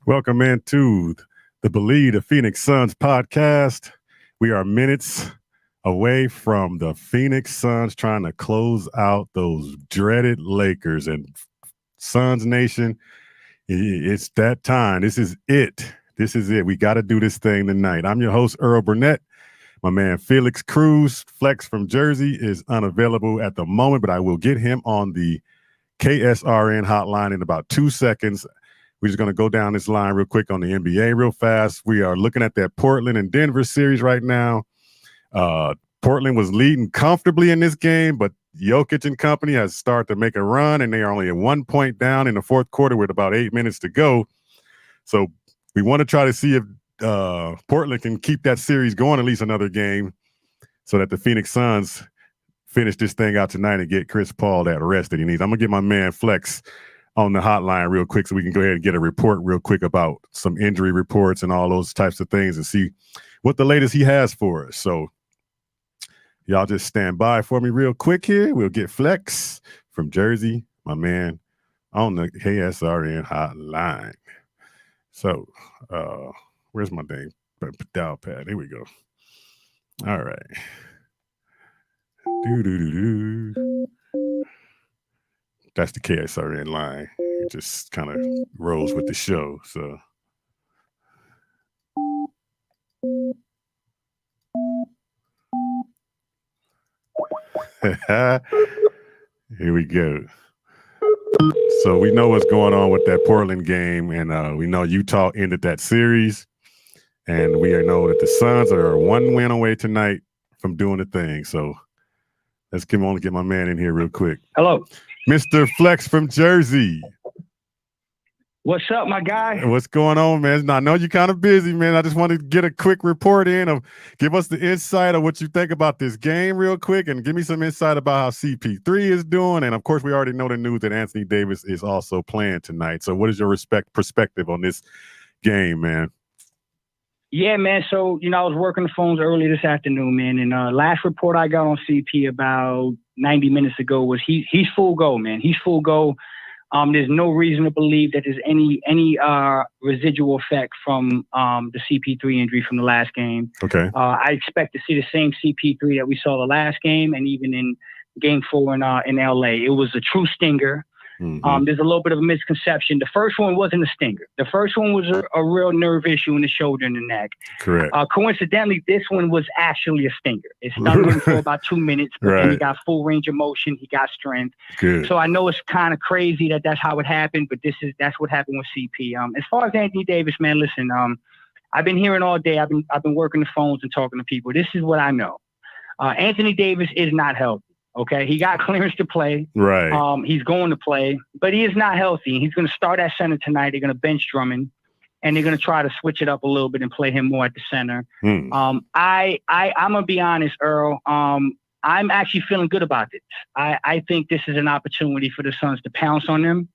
Welcome into the Believe the Phoenix Suns podcast. We are minutes away from the Phoenix Suns trying to close out those dreaded Lakers. And Suns Nation, it's that time. This is it. This is it. We got to do this thing tonight. I'm your host, Earl Burnett. My man Felix Cruz, Flex from Jersey, is unavailable at the moment, but I will get him on the KSRN hotline in about 2 seconds. We're just going to go down this line real quick on the NBA real fast. We are looking at that Portland and Denver series right now. Portland was leading comfortably in this game, but Jokic and company has started to make a run, and they are only at 1 point down in the fourth quarter with about 8 minutes to go. So we want to try to see if Portland can keep that series going at least another game so that the Phoenix Suns finish this thing out tonight and get Chris Paul that rest that he needs. I'm going to get my man Flex on the hotline real quick so we can go ahead and get a report real quick about some injury reports and all those types of things and see what the latest he has for us. So y'all just stand by for me real quick here. We'll get Flex from Jersey, my man, on the KSRN hotline. So where's my dang dial pad? Here we go. All right. That's the KSRN line. It just kind of rolls with the show. So here we go. So we know what's going on with that Portland game, and we know Utah ended that series, and we know that the Suns are one win away tonight from doing the thing. So let's get my man in here real quick. Hello. Mr. Flex from Jersey. What's up, my guy? What's going on, man? I know you're kind of busy, man. I just wanted to get a quick report in of give us the insight of what you think about this game real quick and give me some insight about how CP3 is doing. And, of course, we already know the news that Anthony Davis is also playing tonight. So what is your perspective on this game, man? Yeah, man. So, I was working the phones early this afternoon, man. And last report I got on CP about 90 minutes ago was he's full go, man. He's full go. There's no reason to believe that there's any residual effect from the CP3 injury from the last game. Okay. I expect to see the same CP3 that we saw the last game and even in Game 4 in LA. It was a true stinger. Mm-hmm. There's a little bit of a misconception. The first one wasn't a stinger. The first one was a real nerve issue in the shoulder and the neck. Correct. Coincidentally, this one was actually a stinger. It stung him for about 2 minutes, but then he got full range of motion. He got strength. Good. So I know it's kind of crazy that's how it happened, but that's what happened with CP. As far as Anthony Davis, man, listen, I've been hearing all day. I've been working the phones and talking to people. This is what I know. Anthony Davis is not healthy. Okay, he got clearance to play. Right. He's going to play, but he is not healthy. He's going to start at center tonight. They're going to bench Drummond, and they're going to try to switch it up a little bit and play him more at the center. I'm gonna be honest, Earl. I'm actually feeling good about this. I think this is an opportunity for the Suns to pounce on them.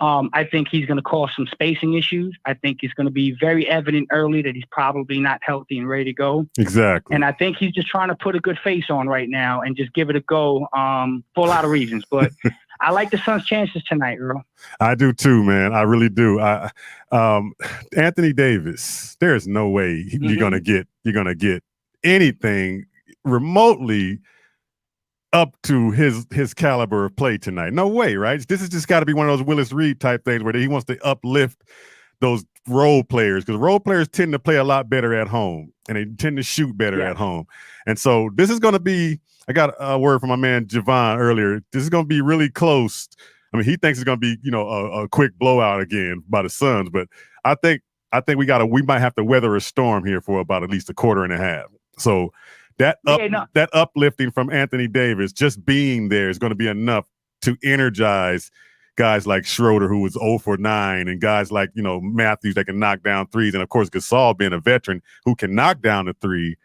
I think he's going to cause some spacing issues. I think it's going to be very evident early that he's probably not healthy and ready to go. Exactly. And I think he's just trying to put a good face on right now and just give it a go for a lot of reasons. But I like the Suns' chances tonight, Earl. I do too, man. I really do. Anthony Davis, there's no way you're gonna get anything remotely up to his caliber of play tonight. No way, right? This has just got to be one of those Willis Reed type things where he wants to uplift those role players, because role players tend to play a lot better at home and they tend to shoot better at home. And so this is going to be, I got a word from my man Javon earlier. This is going to be really close. I mean, he thinks it's going to be, a quick blowout again by the Suns, but I think we might have to weather a storm here for about at least a quarter and a half. So that uplifting from Anthony Davis, just being there, is going to be enough to energize guys like Schroeder, who was 0 for 9, and guys like, Matthews that can knock down threes. And, of course, Gasol being a veteran who can knock down a three,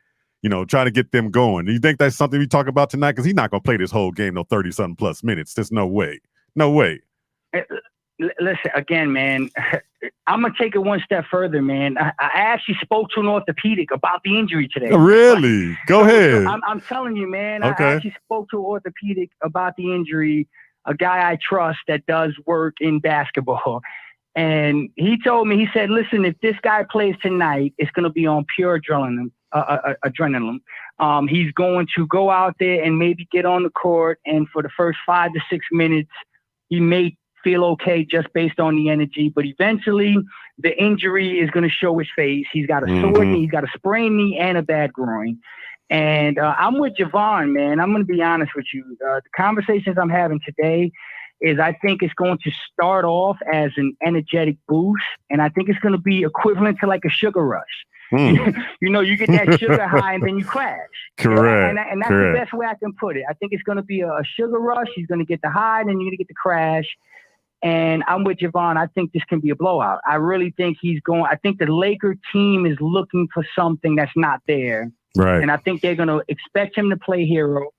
try to get them going. Do you think that's something we talk about tonight? Because he's not going to play this whole game, 30-something plus minutes. There's no way. No way. Listen, again, man, I'm going to take it one step further, man. I actually spoke to an orthopedic about the injury today. Really? Go ahead. I'm telling you, man. Okay. I actually spoke to an orthopedic about the injury, a guy I trust that does work in basketball. And he told me, he said, listen, if this guy plays tonight, it's going to be on pure adrenaline. He's going to go out there and maybe get on the court. And for the first 5 to 6 minutes, he may feel okay just based on the energy. But eventually, the injury is going to show his face. He's got a sore knee, he's got a sprained knee and a bad groin. And I'm with Javon, man. I'm going to be honest with you. The conversations I'm having today is I think it's going to start off as an energetic boost, and I think it's going to be equivalent to like a sugar rush. You know, you get that sugar high and then you crash. Correct. And that's the best way I can put it. I think it's going to be a sugar rush. He's going to get the high, and then you're going to get the crash. And I'm with Javon. I think this can be a blowout. I really think I think the Laker team is looking for something that's not there. Right. And I think they're going to expect him to play hero.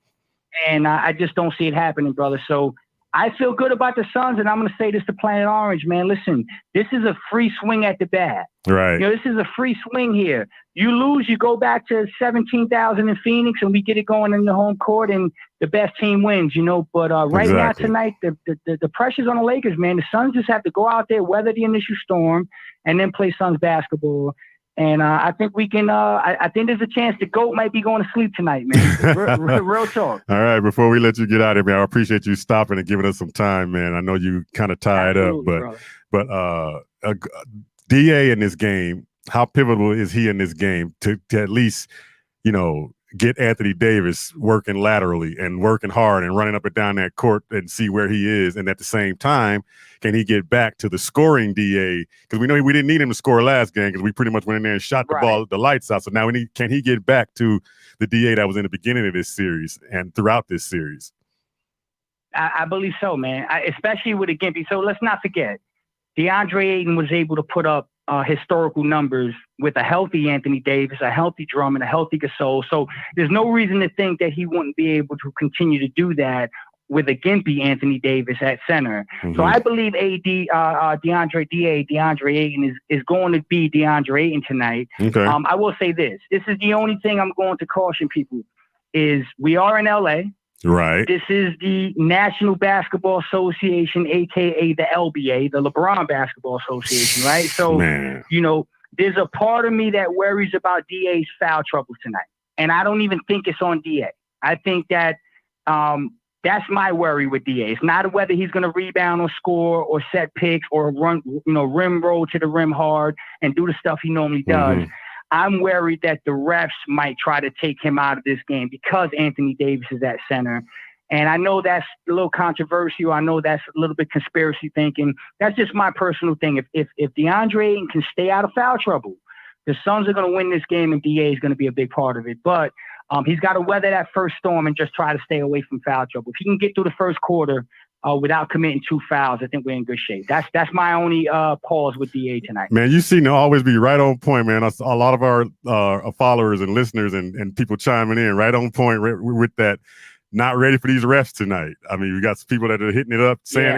And I just don't see it happening, brother. So I feel good about the Suns, and I'm going to say this to Planet Orange, man. Listen, this is a free swing at the bat. Right. You know, this is a free swing here. You lose, you go back to 17,000 in Phoenix, and we get it going in the home court, and the best team wins, you know. But right now, tonight, the pressure's on the Lakers, man. The Suns just have to go out there, weather the initial storm, and then play Suns basketball. And I think we can. I think there's a chance the GOAT might be going to sleep tonight, man. Real talk. All right, before we let you get out of here, man, I appreciate you stopping and giving us some time, man. I know you kind of tied up, but DA in this game, how pivotal is he in this game to at least, you know, get Anthony Davis working laterally and working hard and running up and down that court and see where he is, and at the same time, can he get back to the scoring DA? Because we know we didn't need him to score last game because we pretty much went in there and shot the ball, the lights out. So now can he get back to the DA that was in the beginning of this series and throughout this series? I believe so, man. Especially with a Gimpy. So let's not forget, DeAndre Ayton was able to put up historical numbers with a healthy Anthony Davis, a healthy Drummond, a healthy Gasol. So there's no reason to think that he wouldn't be able to continue to do that with a gimpy Anthony Davis at center. So I believe DeAndre Ayton is going to be DeAndre Ayton tonight. Okay. I will say this. This is the only thing I'm going to caution people is we are in LA. Right. This is the National Basketball Association, a.k.a. the LBA, the LeBron Basketball Association, right? So, you know, there's a part of me that worries about DA's foul trouble tonight. And I don't even think it's on DA. I think that that's my worry with DA. It's not whether he's going to rebound or score or set picks or run, you know, rim roll to the rim hard and do the stuff he normally does. I'm worried that the refs might try to take him out of this game because Anthony Davis is at center. And I know that's a little controversial. I know that's a little bit conspiracy thinking. That's just my personal thing. If DeAndre Ayton can stay out of foul trouble, the Suns are going to win this game and DA is going to be a big part of it. But he's got to weather that first storm and just try to stay away from foul trouble. If he can get through the first quarter without committing 2 fouls, I think we're in good shape. That's my only pause with DA tonight. Man, you seem to always be right on point, man. A lot of our followers and listeners and people chiming in right on point with that. Not ready for these refs tonight. I mean, we got some people that are hitting it up, saying,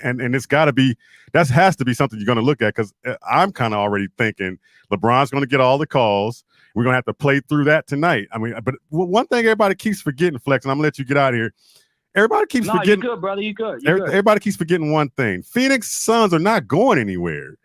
and it's got to be, that has to be something you're going to look at, because I'm kind of already thinking LeBron's going to get all the calls. We're going to have to play through that tonight. I mean, but one thing everybody keeps forgetting, Flex, and I'm going to let you get out of here. Everybody keeps forgetting. You're good, brother. You're good. Everybody keeps forgetting one thing. Phoenix Suns are not going anywhere.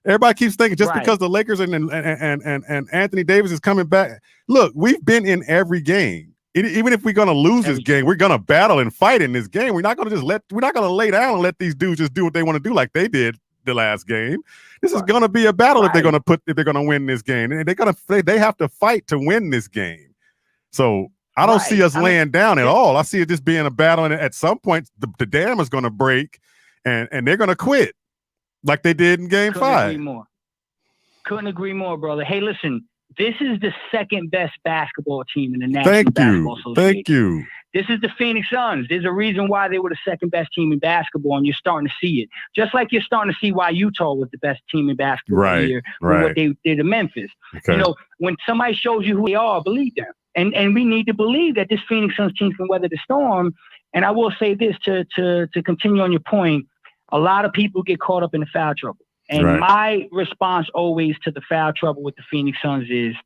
Everybody keeps thinking just because the Lakers and Anthony Davis is coming back. Look, we've been in every game. Even if we're going to lose this game, we're going to battle and fight in this game. We're not going to we're not going to lay down and let these dudes just do what they want to do like they did the last game. This is going to be a battle if they're going to win this game. And they have to fight to win this game. So I don't see us laying down at all. I see it just being a battle. And at some point, the dam is going to break and they're going to quit like they did in game 5. Couldn't agree more, brother. Hey, listen. This is the second best basketball team in the National Basketball Association. Thank you. This is the Phoenix Suns. There's a reason why they were the second best team in basketball, and you're starting to see it. Just like you're starting to see why Utah was the best team in basketball here with what they did to Memphis. Okay. You know, when somebody shows you who they are, believe them. And we need to believe that this Phoenix Suns team can weather the storm. And I will say this to continue on your point, a lot of people get caught up in the foul trouble. And my response always to the foul trouble with the Phoenix Suns is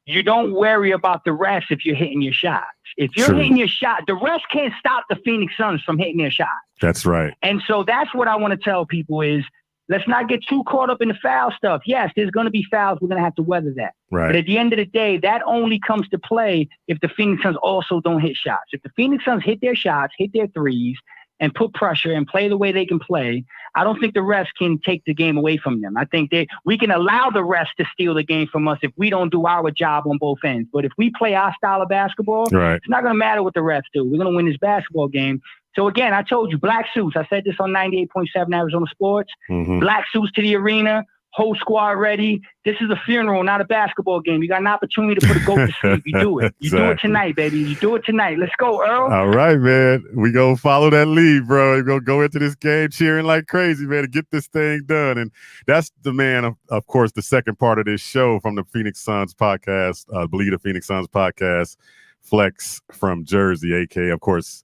you don't worry about the refs if you're hitting your shots. If you're hitting your shot, the refs can't stop the Phoenix Suns from hitting their shots. That's right. And so that's what I want to tell people is let's not get too caught up in the foul stuff. Yes, there's going to be fouls. We're going to have to weather that. Right. But at the end of the day, that only comes to play if the Phoenix Suns also don't hit shots. If the Phoenix Suns hit their shots, hit their threes, and put pressure and play the way they can play, I don't think the refs can take the game away from them. I think we can allow the refs to steal the game from us if we don't do our job on both ends. But if we play our style of basketball, right, it's not going to matter what the refs do. We're going to win this basketball game. So again, I told you, black suits. I said this on 98.7 Arizona Sports. Mm-hmm. Black suits to the arena. Whole squad ready. This is a funeral, not a basketball game. You got an opportunity to put a goat to sleep. You do it. You do it tonight, baby. You do it tonight. Let's go, Earl. All right, man. We gonna follow that lead, bro. We're gonna go into this game cheering like crazy, man, to get this thing done. And that's the man, of course, the second part of this show from the Phoenix Suns podcast, Believe the Phoenix Suns podcast, Flex from Jersey, aka, of course,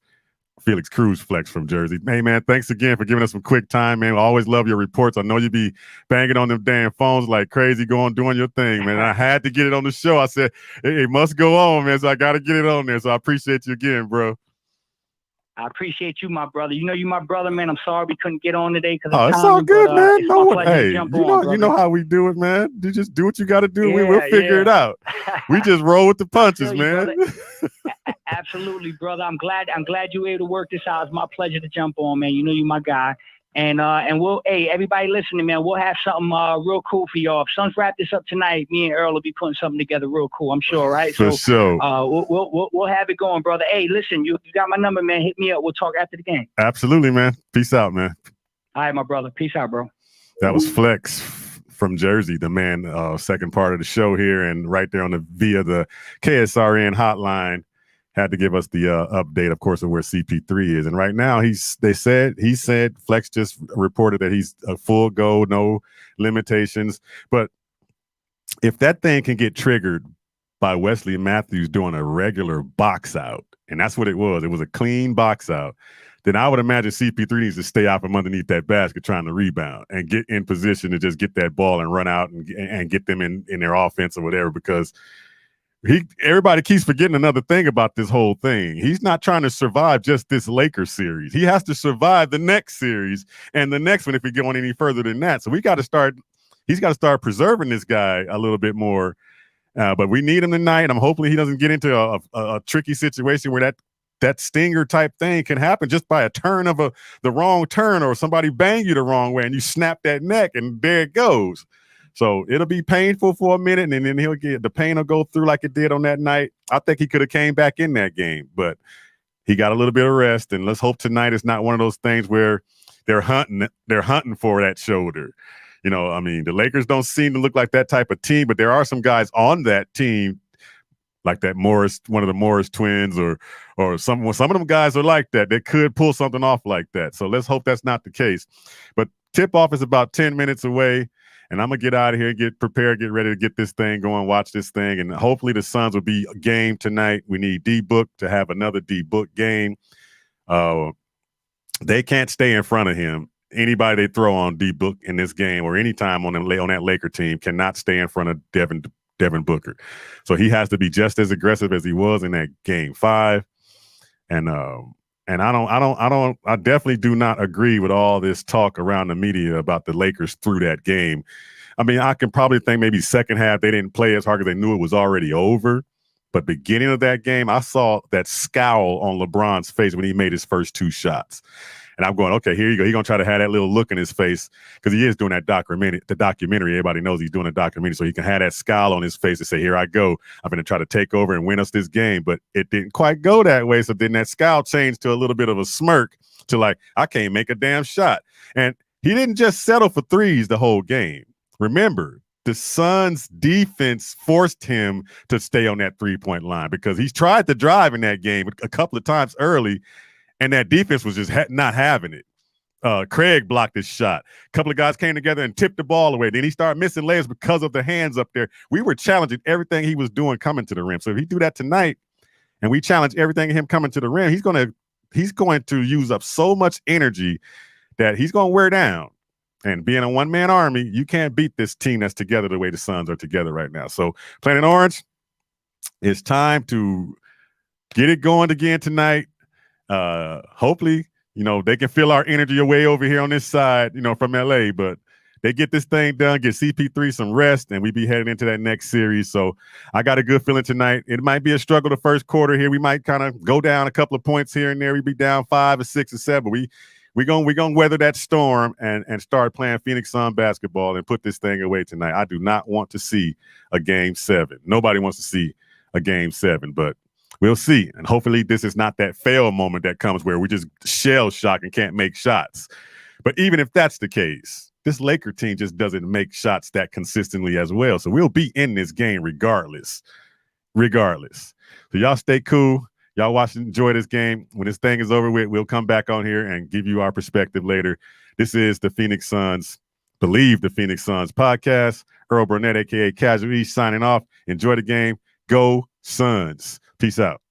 Felix Cruz Flex from Jersey. Hey, man, thanks again for giving us some quick time, man. I always love your reports. I know you be banging on them damn phones like crazy, doing your thing, man. And I had to get it on the show. I said, it must go on, man, so I got to get it on there. So I appreciate you again, bro. I appreciate you, my brother. You know you my brother, man. I'm sorry we couldn't get on today because it's all good, man. No, hey, you know how we do it, man. You just do what you got to do. Yeah, we'll figure it out. We just roll with the punches, man. Absolutely, brother. I'm glad you were able to work this out. It's my pleasure to jump on, man. You know you my guy. And we'll, hey, everybody listening, man, we'll have something real cool for y'all. If Suns wrap this up tonight, me and Earl will be putting something together real cool, I'm sure, right? For sure. We'll have it going, brother. Hey, listen, you got my number, man. Hit me up. We'll talk after the game. Absolutely, man. Peace out, man. All right, my brother. Peace out, bro. That was Flex from Jersey, the man, second part of the show here, and right there via the KSRN hotline. Had to give us the update, of course, of where CP3 is. And right now, he said, Flex just reported that he's a full go, no limitations. But if that thing can get triggered by Wesley Matthews doing a regular box out, and that's what it was a clean box out, then I would imagine CP3 needs to stay out from underneath that basket trying to rebound and get in position to just get that ball and run out and get them in their offense or whatever, because everybody keeps forgetting another thing about this whole thing. He's not trying to survive just this Lakers series. He has to survive the next series and the next one if we go any further than that. So he's got to start preserving this guy a little bit more. But we need him tonight. I'm hoping he doesn't get into a tricky situation where that stinger type thing can happen just by a turn of the wrong turn, or somebody bang you the wrong way and you snap that neck and there it goes. So it'll be painful for a minute, and then the pain will go through like it did on that night. I think he could have came back in that game, but he got a little bit of rest. And let's hope tonight is not one of those things where they're hunting for that shoulder. You know, I mean, the Lakers don't seem to look like that type of team, but there are some guys on that team, like that Morris, one of the Morris twins, or some of them guys are like that. They could pull something off like that. So let's hope that's not the case. But tip-off is about 10 minutes away. And I'm going to get out of here, get prepared, get ready to get this thing going, watch this thing. And hopefully the Suns will be a game tonight. We need D-Book to have another D-Book game. They can't stay in front of him. Anybody they throw on D-Book in this game or any time on that Laker team cannot stay in front of Devin Booker. So he has to be just as aggressive as he was in that game 5. And I definitely do not agree with all this talk around the media about the Lakers through that game. I mean, I can probably think maybe second half they didn't play as hard because they knew it was already over. But beginning of that game, I saw that scowl on LeBron's face when he made his first 2 shots. And I'm going, okay, here you go. He's going to try to have that little look in his face because he is doing the documentary. Everybody knows he's doing a documentary. So he can have that scowl on his face and say, here I go. I'm going to try to take over and win us this game. But it didn't quite go that way. So then that scowl changed to a little bit of a smirk to like, I can't make a damn shot. And he didn't just settle for threes the whole game. Remember, the Suns defense forced him to stay on that 3-point line because he's tried to drive in that game a couple of times early. And that defense was just not having it. Craig blocked his shot. A couple of guys came together and tipped the ball away. Then he started missing layups because of the hands up there. We were challenging everything he was doing coming to the rim. So if he do that tonight and we challenge everything in him coming to the rim, he's going to use up so much energy that he's going to wear down. And being a one-man army, you can't beat this team that's together the way the Suns are together right now. So Planet Orange, it's time to get it going again tonight. Hopefully, they can feel our energy away over here on this side, from LA. But they get this thing done, get CP3 some rest, and we be heading into that next series. So I got a good feeling tonight. It might be a struggle the first quarter here. We might kind of go down a couple of points here and there. We be down 5 or 6 or 7. We're gonna weather that storm and start playing Phoenix Sun basketball and put this thing away tonight. I do not want to see a game 7. Nobody wants to see a game 7, but we'll see. And hopefully this is not that fail moment that comes where we just shell shock and can't make shots. But even if that's the case, this Laker team just doesn't make shots that consistently as well. So we'll be in this game regardless. So y'all stay cool. Y'all watch and enjoy this game. When this thing is over with, we'll come back on here and give you our perspective later. This is the Phoenix Suns, Believe the Phoenix Suns podcast. Earl Burnett, a.k.a. Casual East, signing off. Enjoy the game. Go Suns. Peace out.